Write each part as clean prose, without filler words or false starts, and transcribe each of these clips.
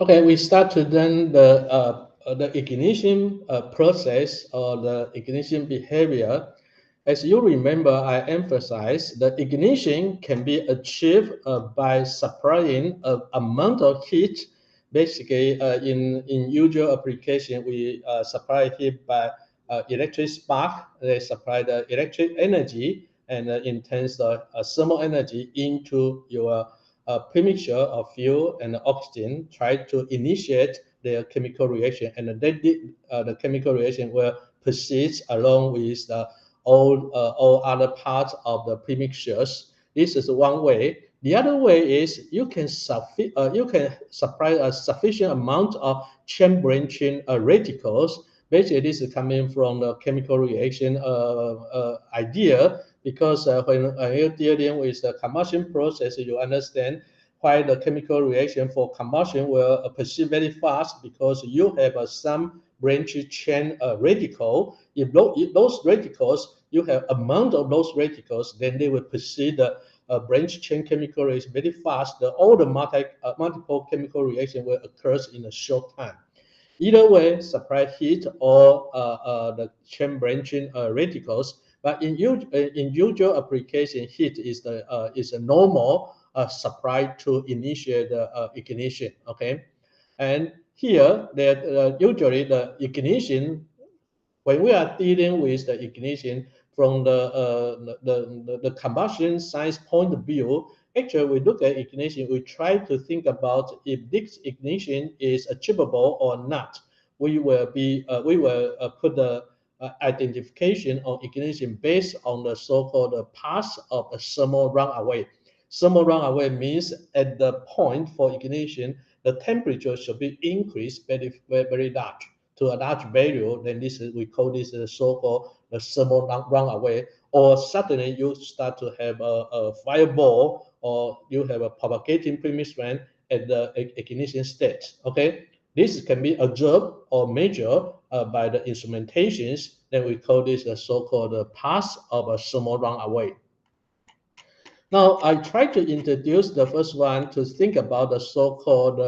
Okay, we start to learn the ignition process or the ignition behavior. As you remember, I emphasized that ignition can be achieved by supplying an amount of heat. Basically, in usual application, we supply heat by electric spark. They supply the electric energy and in terms of thermal energy into your premixture of fuel and oxygen. Try to initiate their chemical reaction, and the chemical reaction will persist along with all other parts of the premixtures. This is one way. The other way is you can supply a sufficient amount of chain branching radicals. Basically, this is coming from the chemical reaction idea, because when you're dealing with the combustion process, you understand why the chemical reaction for combustion will proceed very fast, because you have some branch chain radical. If those radicals, you have amount of those radicals, then they will proceed the branch chain chemical reaction very fast. All the multiple chemical reaction will occur in a short time. Either way, supply heat or the chain branching radicals. But in usual application, heat is a normal supply to initiate the ignition. Okay, and here that usually the ignition, when we are dealing with the ignition from the combustion science point of view, actually we look at ignition, we try to think about if this ignition is achievable or not. We will put the identification of ignition based on the so-called path of a thermal runaway. Thermal runaway means at the point for ignition, the temperature should be increased very large, to a large value. Then we call this the so-called the thermal runaway. Or suddenly you start to have a fireball, or you have a propagating premixed strength at the ignition state. Okay, this can be observed or measured by the instrumentations. Then we call this the so-called path of a thermal runaway. Now, I try to introduce the first one to think about the so-called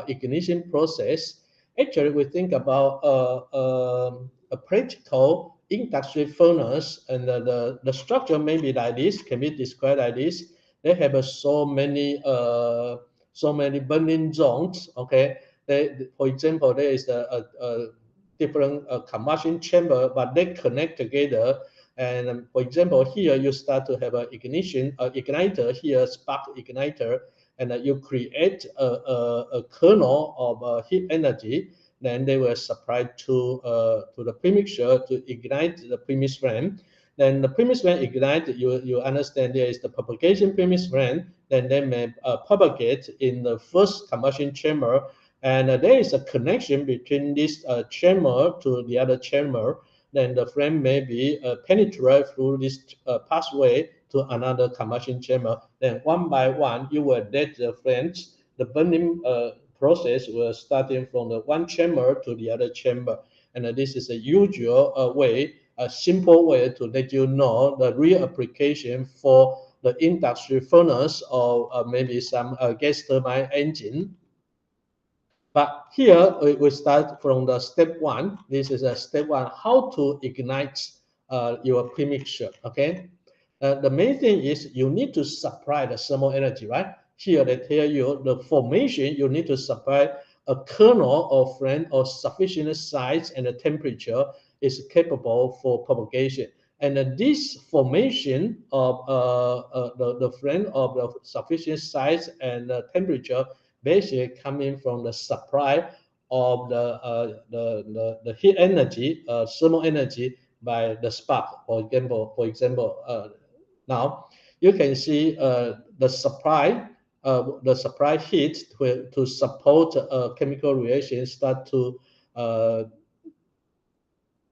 ignition process. Actually, we think about a practical industry furnace, and the structure may be like this, can be described like this. They have so many burning zones. Okay, for example, there is a different combustion chamber, but they connect together. And for example, here you start to have an ignition igniter, here spark igniter, and you create a kernel of heat energy. Then they will supply to the premixture to ignite the premise flame. Then the premise flame ignite, you understand there is the propagation premise flame. Then they may propagate in the first combustion chamber, and there is a connection between this chamber to the other chamber. Then the flame may be penetrate through this pathway to another combustion chamber. Then one by one, you will let the flames, the burning process will starting from the one chamber to the other chamber. And this is a usual way, a simple way to let you know the real application for the industry furnace or maybe some gas turbine engine. But here we start from the step one. This is a step one, how to ignite your premixture. Okay, the main thing is you need to supply the thermal energy, right? Here they tell you the formation, you need to supply a kernel of flame of sufficient size and the temperature is capable for propagation. And this formation of the flame of the sufficient size and temperature basically coming from the supply of the heat energy, thermal energy by the spark. For example, now you can see the supply heat to support chemical reaction start to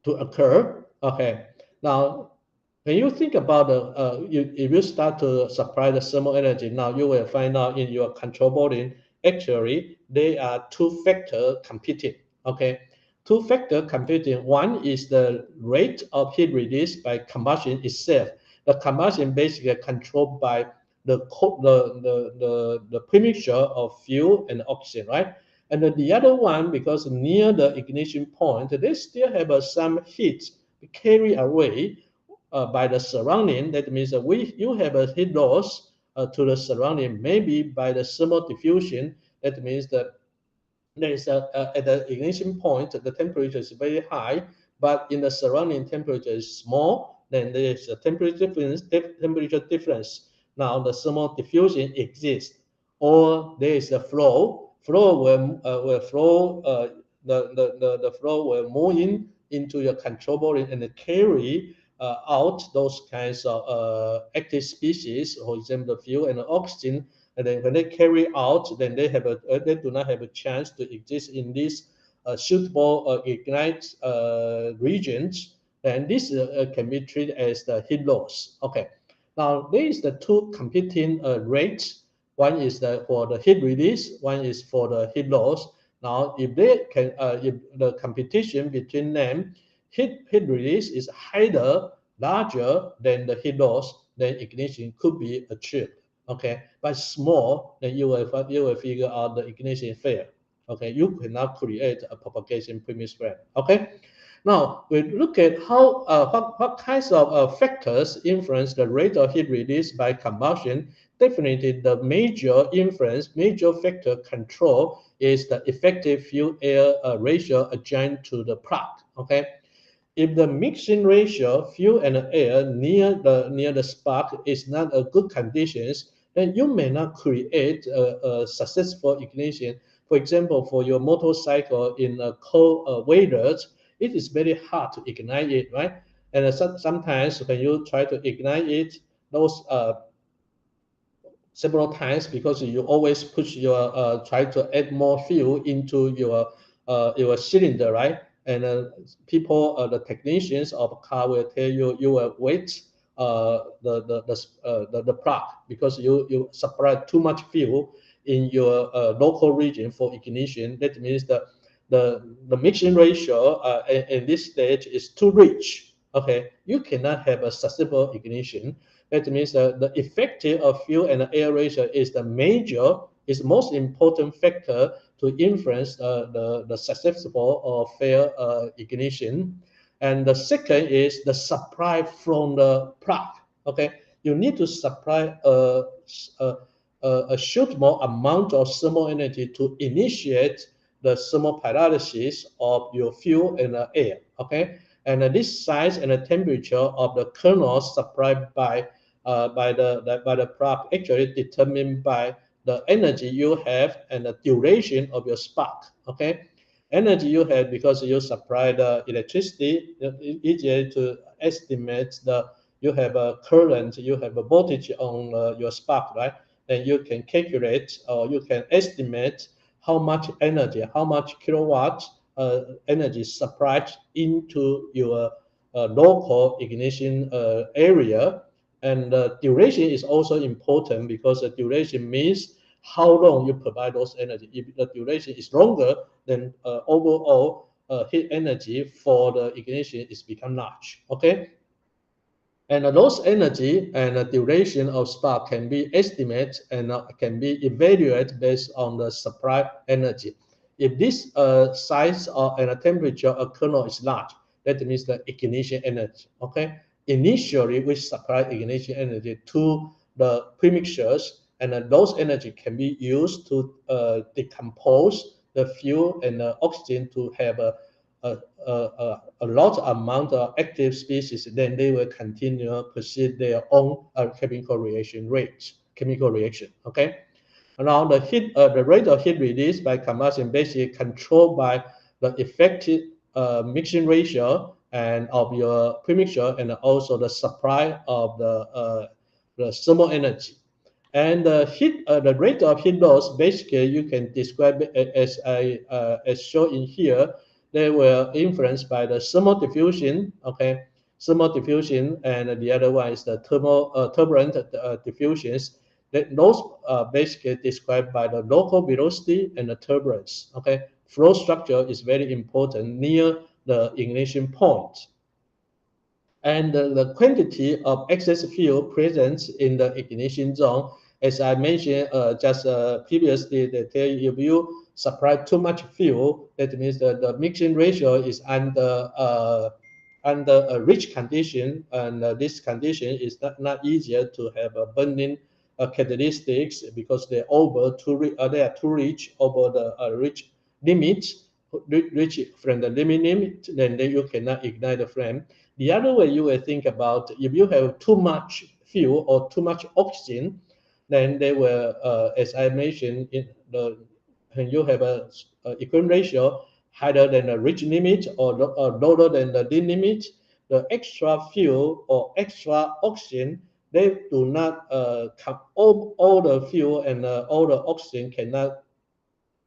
occur. Okay, now when you think about if you start to supply the thermal energy, now you will find out in your control boarding, actually, they are two-factor computing. Okay, two-factor computing. One is the rate of heat release by combustion itself. The combustion basically controlled by the premixture of fuel and oxygen, right? And then the other one, because near the ignition point, they still have some heat carried away by the surrounding. That means that you have a heat loss to the surrounding, maybe by the thermal diffusion. That means that there is at the ignition point, the temperature is very high, but in the surrounding temperature is small. Then there is a temperature difference. Now the thermal diffusion exists, or there is a flow. Flow will flow. The flow will move into your control volume and carry out those kinds of active species, for example, the fuel and the oxygen. And then when they carry out, then they do not have a chance to exist in these suitable ignite regions. And this can be treated as the heat loss. Okay. Now there is the two competing rates. One is for the heat release. One is for the heat loss. Now, if the competition between them, heat release is larger than the heat loss, then ignition could be achieved. Okay, but small, then you will figure out the ignition fail. Okay, you cannot create a propagation premixed flame. Okay, now we look at how what kinds of factors influence the rate of heat release by combustion. Definitely, the major factor control is the effective fuel-air ratio adjoined to the plug. Okay, if the mixing ratio fuel and air near the spark is not a good conditions, then you may not create a successful ignition. For example, for your motorcycle in cold weather, it is very hard to ignite it, right? And sometimes when you try to ignite it, those several times, because you always push your try to add more fuel into your cylinder, right? And the technicians of the car will tell you you will wait the plug, because you supply too much fuel in your local region for ignition. That means the mixing ratio in this stage is too rich. Okay, you cannot have a successful ignition. That means the effective of fuel and air ratio is most important factor to influence the successful or fail ignition. And the second is the supply from the plug. Okay, you need to supply a suitable amount of thermal energy to initiate the thermal pyrolysis of your fuel and air. Okay, and this size and the temperature of the kernel supplied by the plug actually determined by the energy you have and the duration of your spark. Okay, energy you have because you supply the electricity. Easier to estimate you have a current, you have a voltage on your spark, right? Then you can calculate or you can estimate how much energy, how much kilowatt energy supplied into your local ignition area. And the duration is also important, because the duration means how long you provide those energy. If the duration is longer, then overall heat energy for the ignition is become large. Okay, and those energy and the duration of spark can be estimated and can be evaluated based on the supply energy. If this size and the temperature of kernel is large, that means the ignition energy. Okay, initially we supply ignition energy to the premixtures, and those energy can be used to decompose the fuel and the oxygen to have a large amount of active species. Then they will continue proceed their own chemical reaction. Okay. Now the rate of heat release by combustion basically controlled by the effective mixing ratio and of your premixture, and also the supply of the thermal energy. And the rate of heat loss, basically you can describe it as shown in here. They were influenced by the thermal diffusion. Okay, thermal diffusion, and the other one is the turbulent diffusions. Those are basically described by the local velocity and the turbulence. Okay, flow structure is very important near the ignition point. And the quantity of excess fuel present in the ignition zone, as I mentioned just previously, they tell you if you supply too much fuel, that means that the mixing ratio is under a rich condition, and this condition is not easier to have a burning characteristics because they are too rich over the rich limit, reach from the limit, then you cannot ignite the flame. The other way you will think about, if you have too much fuel or too much oxygen, then they will, as I mentioned, when you have a equilibrium ratio higher than the rich limit or lower than the limit, the extra fuel or extra oxygen, they do not all the fuel and all the oxygen cannot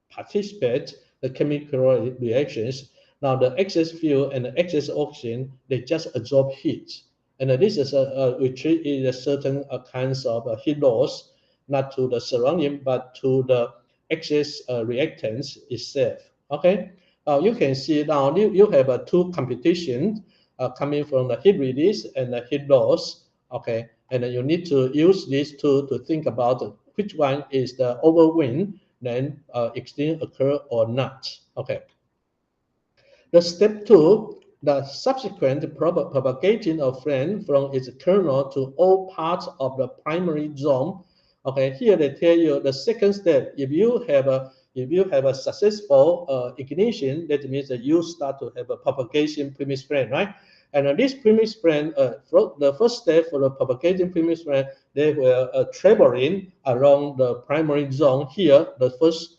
participate the chemical reactions. Now the excess fuel and the excess oxygen, they just absorb heat. And this is we treat it as certain kinds of heat loss, not to the surrounding, but to the excess reactants itself. Okay, you can see now you have two competitions coming from the heat release and the heat loss. Okay, and you need to use these two to think about which one is the overwin, then extinction occur or not. Okay. The step 2, the subsequent propagation of flame from its kernel to all parts of the primary zone. Okay, here they tell you the second step. If you have a successful ignition, that means that you start to have a propagation premixed flame, right? And this premixed flame, the first step for the propagating premixed flame, they were traveling around the primary zone. Here, the first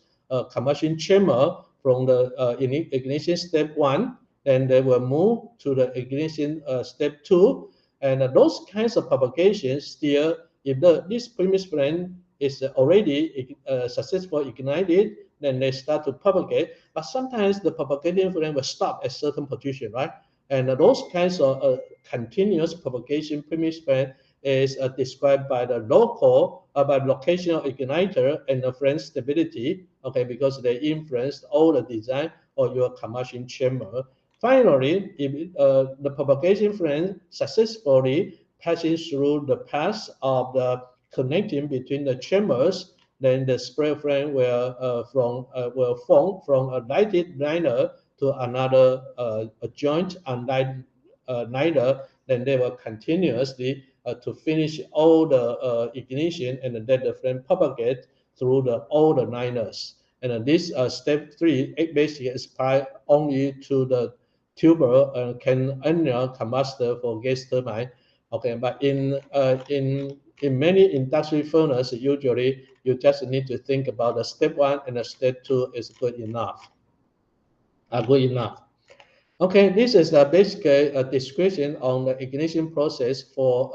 combustion chamber from the ignition step 1, and they will move to the ignition step 2. And those kinds of propagations still, if this premixed flame is already successfully ignited, then they start to propagate. But sometimes the propagating flame will stop at certain position, right? And those kinds of continuous propagation premixed flame is described by the by location of igniter and the flame stability, okay, because they influence all the design of your combustion chamber. Finally, if the propagation flame successfully passing through the path of the connecting between the chambers, then the spread flame will form from a lighted liner to another joint unlighted liner. Then they will continuously to finish all the ignition and let the flame propagate through all the liners. And this step 3 basically applies only to the tuber and annual combustor for gas turbine. Okay, but in many industry furnace, usually you just need to think about the step 1 and the step 2 is good enough. Okay, this is basically a description on the ignition process for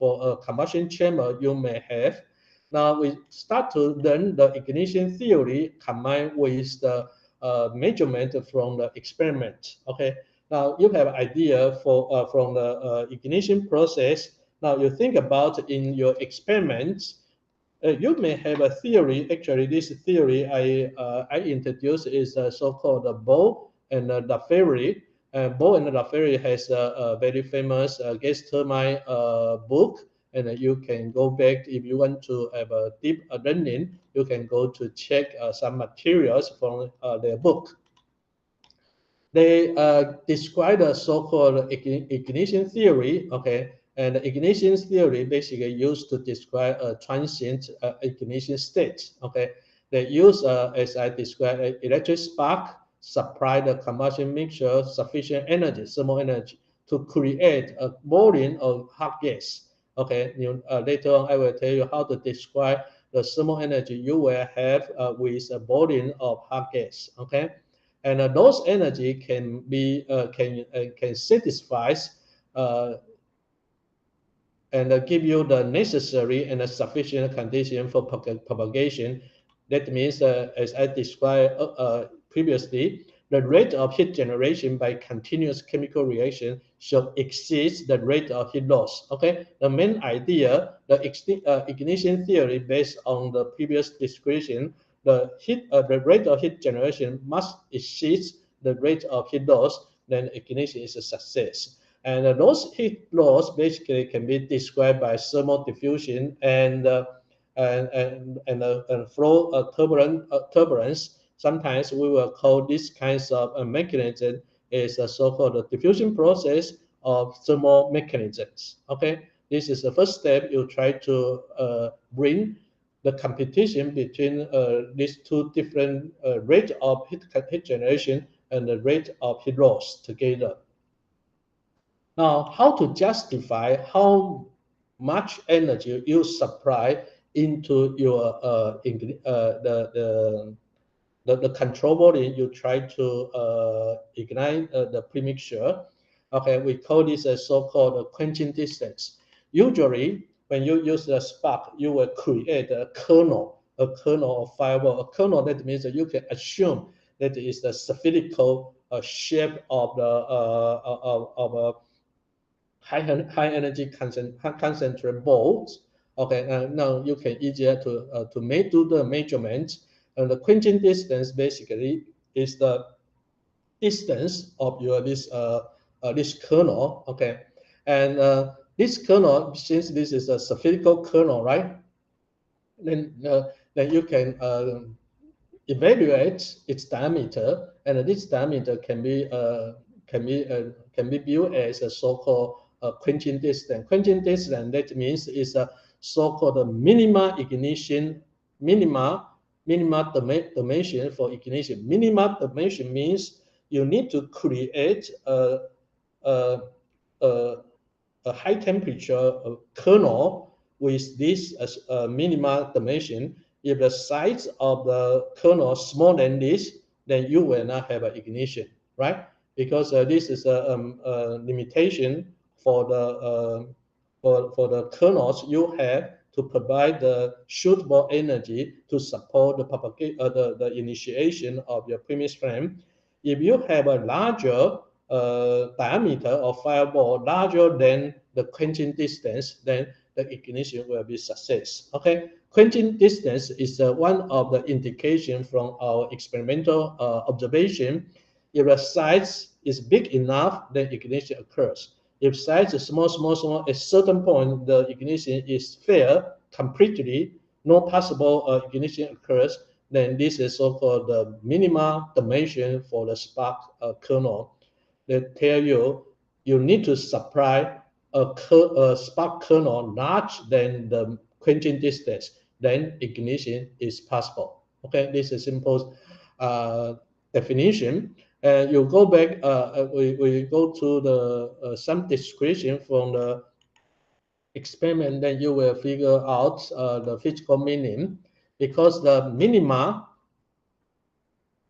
a combustion chamber you may have. Now we start to learn the ignition theory combined with the measurement from the experiment. Okay, now you have idea for from the ignition process. Now you think about in your experiments. You may have a theory. Actually, this theory I introduced is so-called the Bow and the Ferry. Bow and the Ferry has a very famous gas turbine book, and you can go back if you want to have a deep learning. You can go to check some materials from their book. They describe the so-called ignition theory. Okay. And the ignition theory basically used to describe a transient ignition state. Okay, they use, as I described, electric spark supply the combustion mixture sufficient energy, thermal energy, to create a volume of hot gas. Okay, later on I will tell you how to describe the thermal energy you will have with a volume of hot gas. Okay, and those energy can be can satisfy and give you the necessary and sufficient condition for propagation. That means, as I described previously, the rate of heat generation by continuous chemical reaction should exceed the rate of heat loss. Okay, the main idea, the ignition theory based on the previous description, the rate of heat generation must exceed the rate of heat loss, then ignition is a success. And those heat loss basically can be described by thermal diffusion and and flow turbulence. Sometimes we will call this kinds of mechanism is a so-called diffusion process of thermal mechanisms. Okay, this is the first step. You try to bring the competition between these two different rate of heat generation and the rate of heat loss together. Now, how to justify how much energy you supply into your the control volume you try to ignite the premixture. Okay, we call this a so-called quenching distance. Usually, when you use the spark, you will create a kernel of fireball. A kernel, that means that you can assume that is the spherical shape of the of a high energy concentrate bolts. Okay, now you can easier to do the measurement. And the quenching distance basically is the distance of your this kernel. Okay, and this kernel, since this is a spherical kernel, right? Then you can evaluate its diameter, and this diameter can be viewed as a so-called quenching distance. Quenching distance, that means is a so-called minima ignition, minima dimension for ignition. Minima dimension means you need to create a, a, a high temperature kernel with this minima dimension. If the size of the kernel is smaller than this, then you will not have an ignition, right? Because this is a limitation for the for the kernels you have to provide the suitable energy to support the initiation of your premise flame. If you have a larger diameter of fireball larger than the quenching distance, then the ignition will be success. Okay, quenching distance is one of the indication from our experimental observation. If the size is big enough, then ignition occurs. If size is small, at a certain point, the ignition is fair completely, no possible ignition occurs, then this is so-called the minima dimension for the spark kernel. They tell you you need to supply a spark kernel larger than the quenching distance, then ignition is possible. Okay, this is a simple definition. And you go back, we go to the some description from the experiment, then you will figure out the physical meaning, because the minima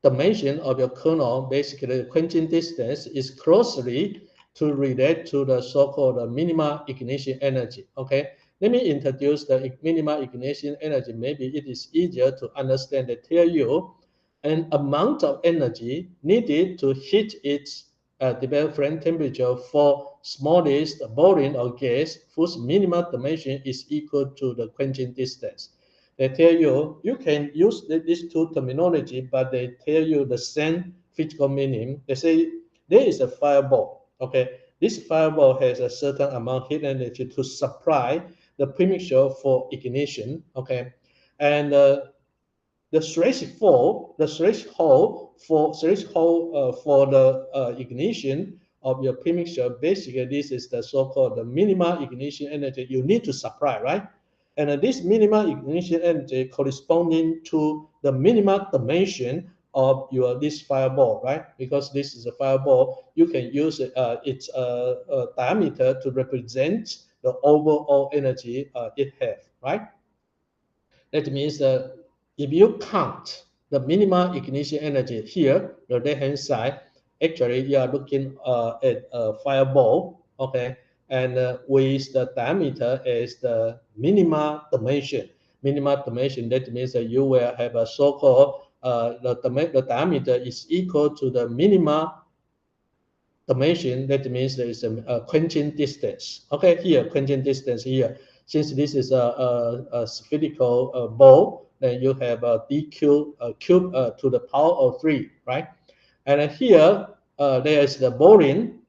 dimension of your kernel, basically the quenching distance, is closely to relate to the so-called minima ignition energy. Okay, let me introduce the minima ignition energy. Maybe it is easier to understand. They tell you an amount of energy needed to heat its developed flame temperature for smallest volume of gas whose minimum dimension is equal to the quenching distance. They tell you you can use these two terminology, but they tell you the same physical meaning. They say there is a fireball. Okay, this fireball has a certain amount of heat energy to supply the premixture for ignition. Okay, and the threshold for the ignition of your premixture, basically this is the so-called the minimum ignition energy you need to supply, right? And this minimum ignition energy corresponding to the minimum dimension of your this fireball, right? Because this is a fireball, you can use its diameter to represent the overall energy it has, right? That means if you count the minimum ignition energy here, the left-hand side, actually you are looking at a fireball, okay, and with the diameter as the minimum dimension. Minimum dimension, that means that you will have a so-called the diameter is equal to the minimum dimension. That means there is a quenching distance. Okay, here quenching distance here. Since this is a spherical ball, then you have a dq cube to the power of 3, right? And here there is the boring.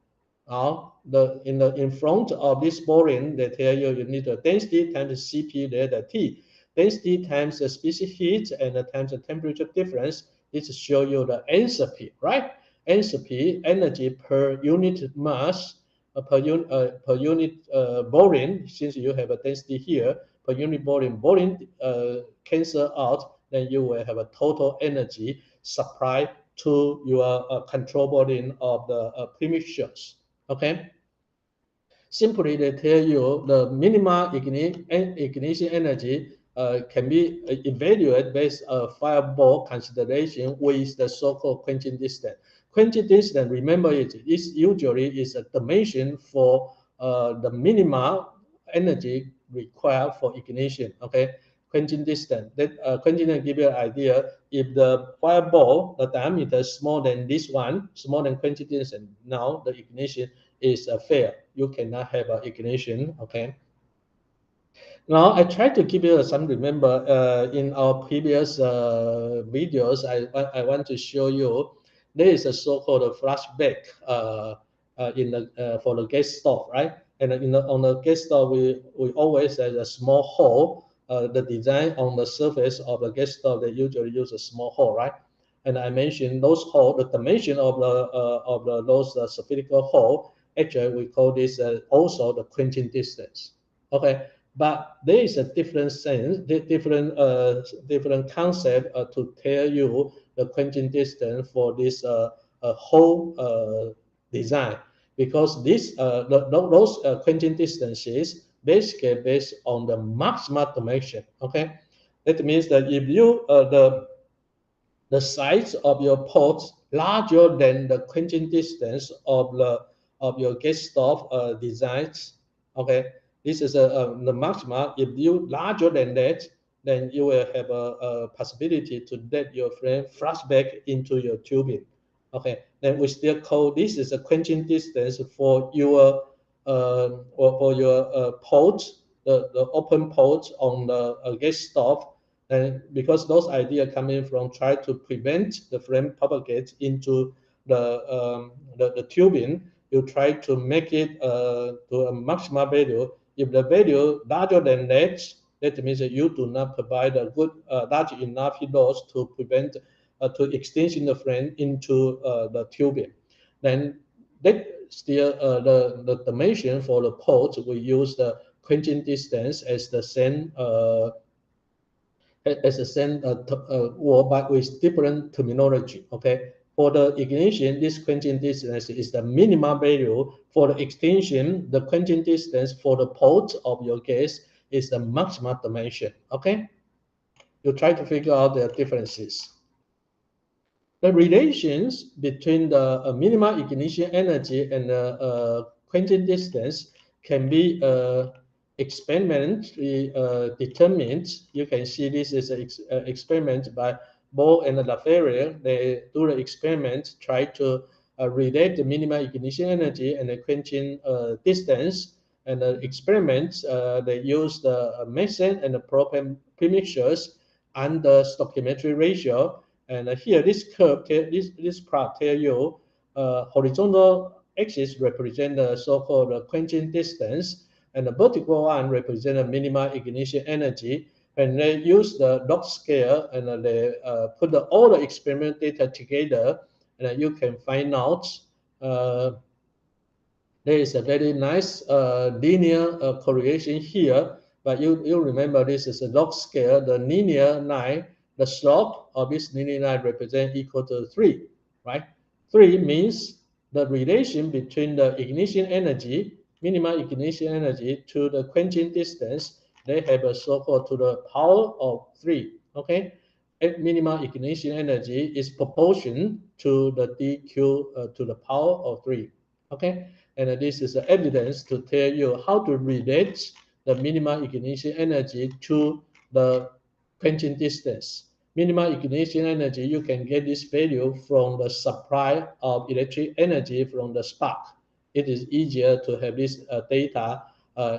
In front of this boring, they tell you you need a density times Cp delta T. density times the species heat and times the temperature difference. It show you the enthalpy, right? Enthalpy, energy per unit mass, per unit volume. Since you have a density here, per unit volume, cancel out, then you will have a total energy supply to your control volume of the premixtures. Okay. Simply, they tell you the minimal ignition energy can be evaluated based on fireball consideration with the so-called quenching distance. Quenching distance, remember it is usually is a dimension for the minimal energy required for ignition. Okay, quenching distance. That quenching distance give you an idea. If the fireball, the diameter is smaller than this one, smaller than quenching distance, now the ignition is fair. You cannot have an ignition. Okay. Now I try to give you some remember in our previous videos. I want to show you there is a so-called flashback in the for the gas stove, right? And on the gas stove we always have a small hole. The design on the surface of the gas stove they usually use a small hole, right? And I mentioned those hole, the dimension of those spherical hole. Actually, we call this also the quenching distance. Okay, but there is a different sense, different concept to tell you the quenching distance for this whole design, because those quenching distances basically based on the maximum dimension. Okay, that means that if you the size of your ports larger than the quenching distance of your gas stove designs. Okay, this is the maximum. If you larger than that, then you will have a possibility to let your flame flash back into your tubing. Okay, then we still call this is a quenching distance for your or for your port, the open port on the gas stove. And because those ideas coming from try to prevent the flame propagate into the tubing, you try to make it to a maximum value. If the value larger than that, that means that you do not provide a good large enough heat loss to prevent to extinction the flame into the tubing. Then that still the dimension for the port we use the quenching distance as the same word, but with different terminology. Okay, for the ignition, this quenching distance is the minimum value. For the extinction, the quenching distance for the port of your gas is the maximum dimension. Okay, you try to figure out the differences. The relations between the minimal ignition energy and the quenching distance can be experimentally determined. You can see this is an experiment by Ball and Laferriere. They do the experiment, try to relate the minimal ignition energy and the quenching distance. And the experiments, they use the methane and the propane premixtures under stoichiometry ratio. And here, this curve, this plot tell you horizontal axis represent the so-called quenching distance, and the vertical one represent the minimal ignition energy. And they use the log scale, and they put all the experiment data together, and you can find out there is a very nice linear correlation here. But you remember this is a log scale, the linear line, the slope of this linear line represent equal to 3, right? 3 means the relation between the ignition energy, minimal ignition energy, to the quenching distance, they have a so-called to the power of 3, okay? And minimal ignition energy is proportion to the dq to the power of 3, okay? And this is evidence to tell you how to relate the minimal ignition energy to the quenching distance. Minimal ignition energy, you can get this value from the supply of electric energy from the spark. It is easier to have this data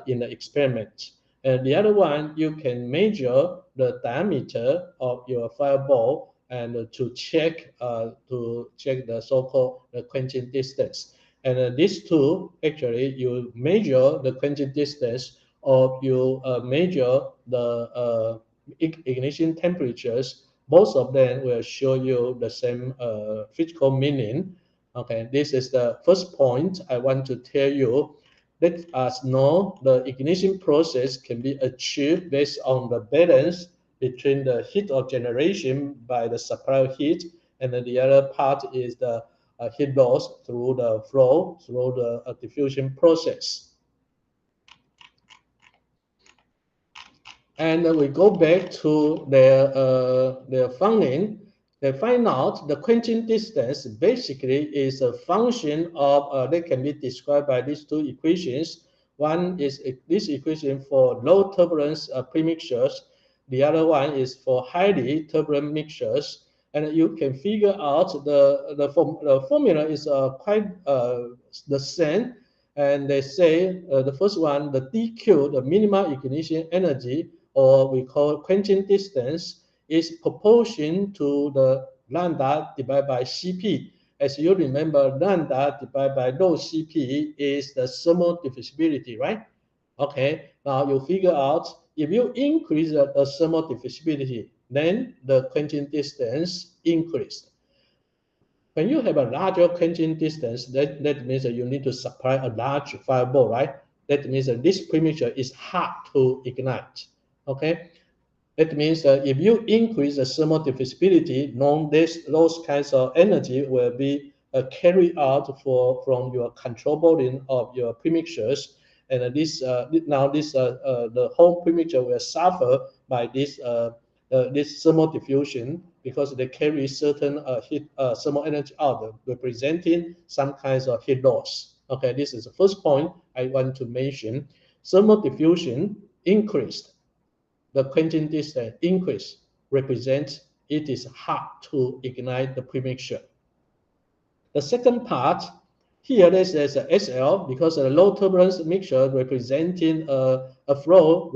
in the experiment. And the other one, you can measure the diameter of your fireball and to check the so-called quenching distance. And these two, actually, you measure the quenching distance, or you measure the ignition temperatures, both of them will show you the same physical meaning. Okay, this is the first point I want to tell you. Let us know the ignition process can be achieved based on the balance between the heat of generation by the supply heat, and then the other part is the heat loss through the flow, through the diffusion process. And we go back to their finding. They find out the quenching distance basically is a function of, they can be described by these two equations. One is this equation for low turbulence premixtures. The other one is for highly turbulent mixtures. And you can figure out the formula is quite the same. And they say the first one, the DQ, the minimal ignition energy, or we call quenching distance, is proportion to the lambda divided by Cp. As you remember, lambda divided by rho Cp is the thermal diffusibility, right? Okay, now you figure out if you increase the thermal diffusibility, then the quenching distance increased. When you have a larger quenching distance, that means that you need to supply a large fireball, right? That means that this premixture is hard to ignite. Okay, that means that if you increase the thermal diffusibility, those kinds of energy will be carried out from your control volume of your premixtures, and the whole premixture will suffer by this thermal diffusion because they carry certain heat thermal energy out, representing some kinds of heat loss. Okay, this is the first point I want to mention. Thermal diffusion increased. The quenching distance increase represents it is hard to ignite the premixture. The second part, here this is a SL because the low turbulence mixture representing a flow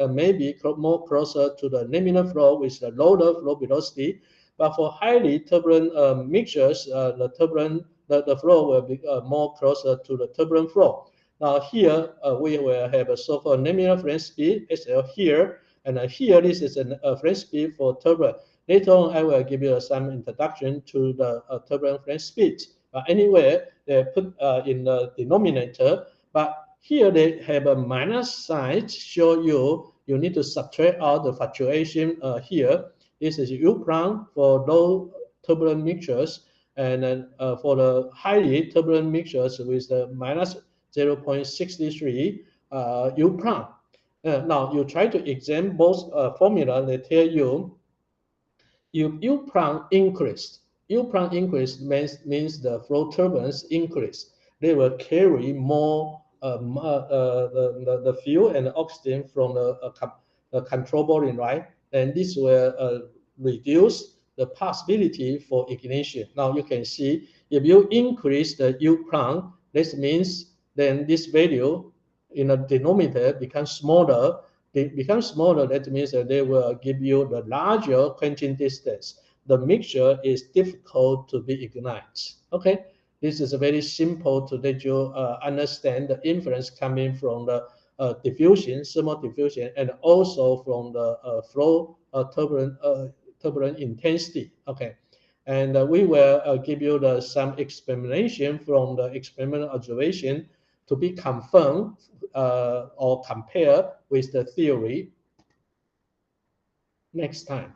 may be more closer to the laminar flow with the lower flow velocity. But for highly turbulent mixtures, the flow will be more closer to the turbulent flow. Now here we will have a so-called laminar flame speed SL here. And here, this is a flame speed for turbulent. Later on, I will give you some introduction to the turbulent flame speed. But anyway, they put in the denominator. But here they have a minus sign to show you need to subtract out the fluctuation here. This is U prime for low turbulent mixtures, and then for the highly turbulent mixtures with the minus 0.63 U prime. Now you try to examine both formula. They tell you if U prime increased, means the flow turbulence increase. They will carry more the fuel and the oxygen from the control volume, right? And this will reduce the possibility for ignition. Now you can see if you increase the U prime, this means then this value in the denominator becomes smaller. They become smaller, that means that they will give you the larger quenching distance. The mixture is difficult to be ignited. Okay, this is very simple to let you understand the influence coming from the diffusion, thermal diffusion, and also from the flow turbulent intensity. Okay, and we will give you some explanation from the experimental observation to be confirmed or compared with the theory next time.